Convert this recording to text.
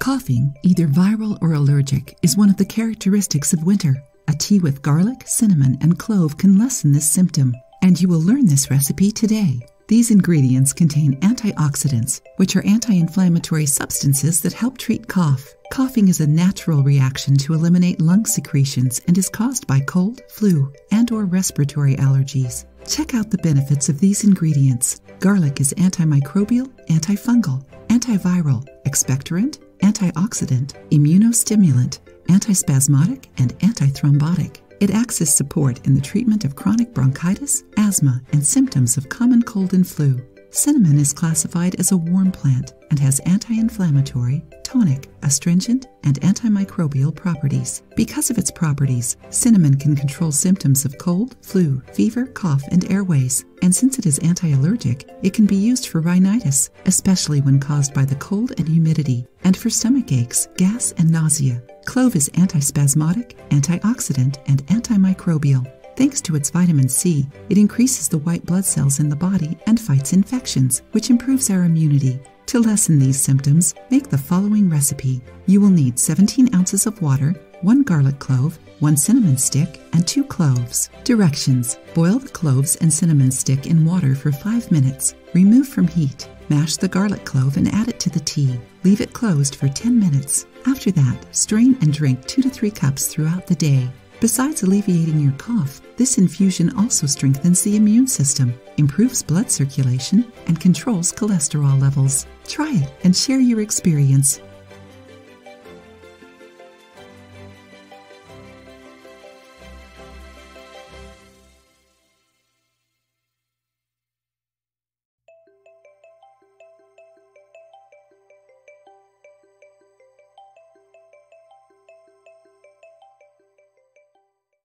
Coughing, either viral or allergic, is one of the characteristics of winter. A tea with garlic, cinnamon, and clove can lessen this symptom, and you will learn this recipe today. These ingredients contain antioxidants, which are anti-inflammatory substances that help treat cough. Coughing is a natural reaction to eliminate lung secretions and is caused by cold, flu, and/or respiratory allergies. Check out the benefits of these ingredients. Garlic is antimicrobial, antifungal, antiviral, expectorant, antioxidant, immunostimulant, antispasmodic, and antithrombotic. It acts as support in the treatment of chronic bronchitis, asthma, and symptoms of common cold and flu. Cinnamon is classified as a warm plant and has anti-inflammatory, tonic, astringent, and antimicrobial properties. Because of its properties, cinnamon can control symptoms of cold, flu, fever, cough, and airways. And since it is anti-allergic, it can be used for rhinitis, especially when caused by the cold and humidity, and for stomach aches, gas, and nausea. Clove is antispasmodic, antioxidant, and antimicrobial. Thanks to its vitamin C, it increases the white blood cells in the body and fights infections, which improves our immunity. To lessen these symptoms, make the following recipe. You will need 17 ounces of water, 1 garlic clove, 1 cinnamon stick, and 2 cloves. Directions: boil the cloves and cinnamon stick in water for 5 minutes. Remove from heat. Mash the garlic clove and add it to the tea. Leave it closed for 10 minutes. After that, strain and drink 2 to 3 cups throughout the day. Besides alleviating your cough, this infusion also strengthens the immune system, improves blood circulation, and controls cholesterol levels. Try it and share your experience.